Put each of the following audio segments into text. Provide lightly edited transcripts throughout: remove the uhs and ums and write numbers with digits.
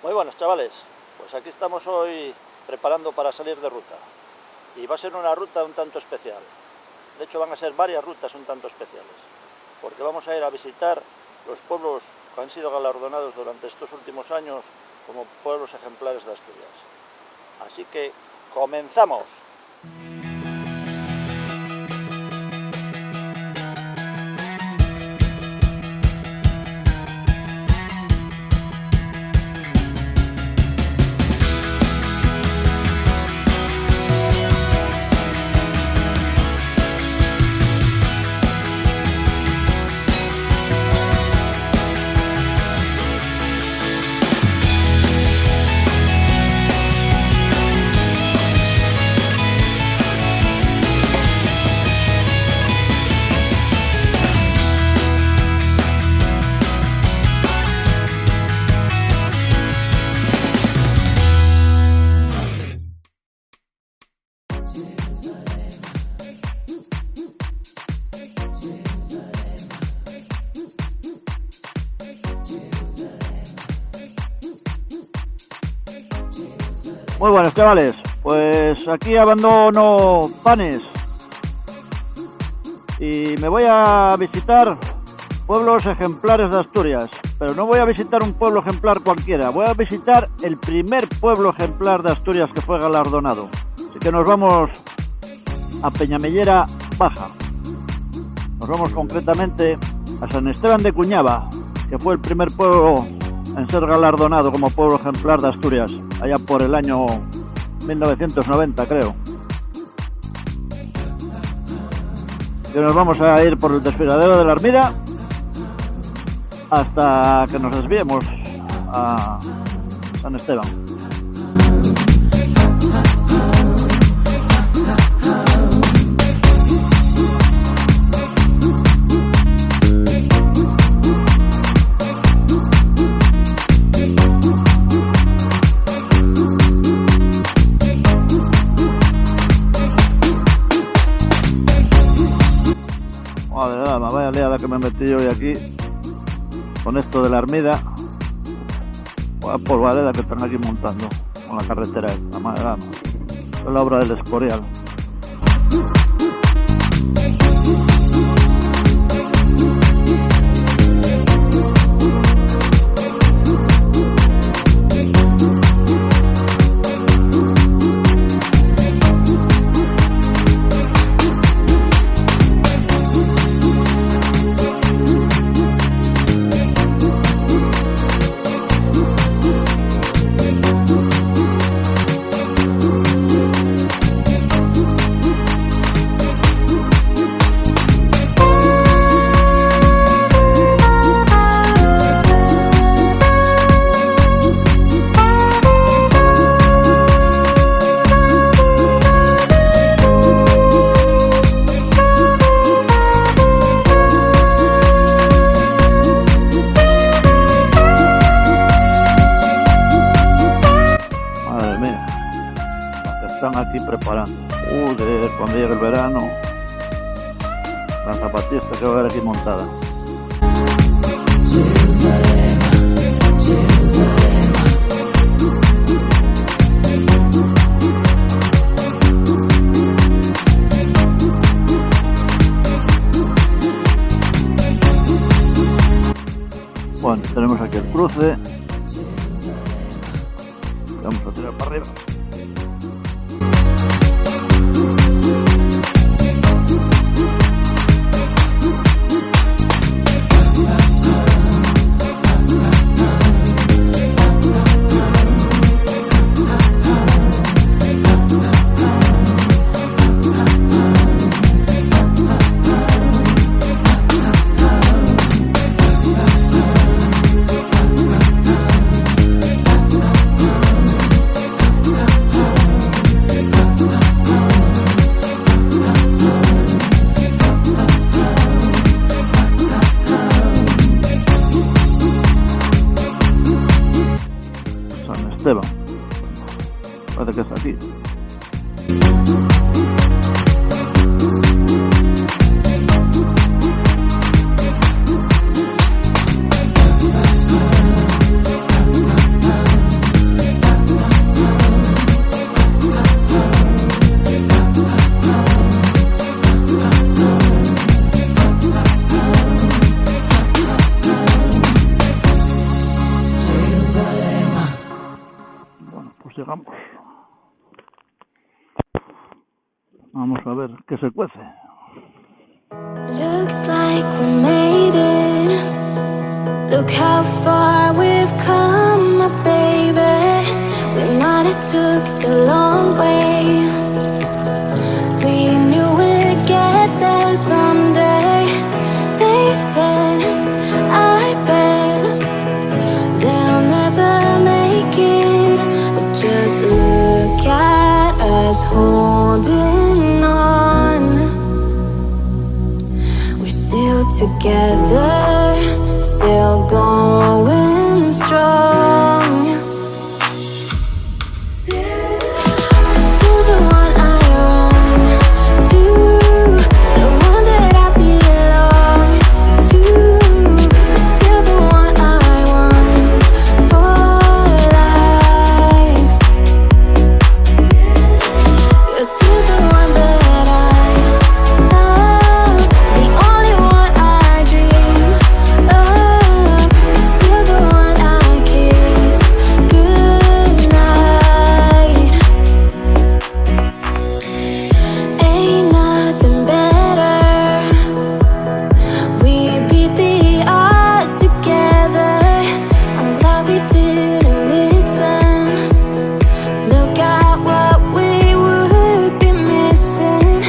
Muy buenas, chavales, pues aquí estamos hoy preparando para salir de ruta y va a ser una ruta un tanto especial. De hecho van a ser varias rutas un tanto especiales, porque vamos a ir a visitar los pueblos que han sido galardonados durante estos últimos años como pueblos ejemplares de Asturias. Así que comenzamos. Muy buenas, chavales, pues aquí abandono Panes y me voy a visitar pueblos ejemplares de Asturias, pero no voy a visitar un pueblo ejemplar cualquiera, voy a visitar el primer pueblo ejemplar de Asturias que fue galardonado. Así que nos vamos a Peñamellera Baja, nos vamos concretamente a San Esteban de Cuñaba, que fue el primer pueblo en ser galardonado como pueblo ejemplar de Asturias, allá por el año 1990, creo. Y nos vamos a ir por el desfiladero de la Armida hasta que nos desviemos a San Esteban. Vaya liada que me he metido hoy aquí con esto de la Armida. Vaya polvareda que están aquí montando con la carretera esta, madre mía. Es la obra del Escorial. Están aquí preparando. Cuando llegue el verano, la zapatista que va a haber aquí montada. Bueno, tenemos aquí el cruce. Vamos a tirar para arriba. Vamos a ver qué se cuece. Looks like we made it. Look how far we've come, my baby. We might have took the long way. We knew we'd get there someday. They said, I bet they'll never make it. But just look at us holding on. We're still together, still going strong. Still the one I run to, the one that I belong to. Still the one I want for life. You're still the one that I love, the only one I dream of. You're still the one I kiss goodnight. Ain't nothing better. We beat the odds together. I'm glad we didn't listen. Look at what we would be missing.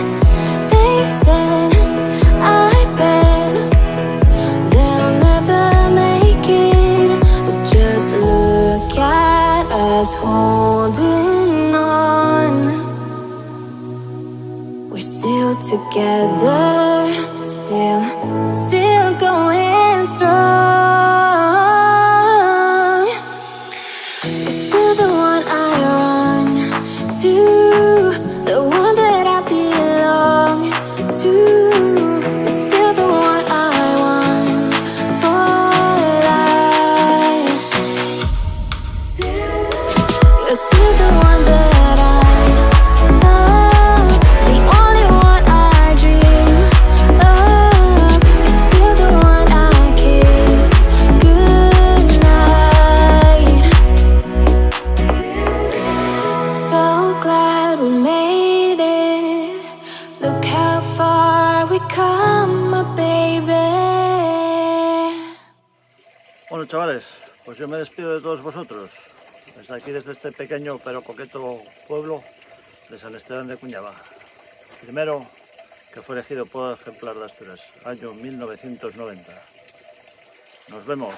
They said, I bet they'll never make it. But just look at us holding on. We're still together, still going strong. You're still the one I run to, the one that I belong to. You're still the one I want for life. You're still the one that I love, the only one I dream of. You're still the one I kiss goodnight. So glad we made it. Look how far we come, my baby. Bueno, chavales, pues yo me despido de todos vosotros. Desde aquí, desde este pequeño pero coqueto pueblo de San Esteban de Cuñaba. Primero, que fue elegido pueblo ejemplar de Asturias, año 1990. Nos vemos.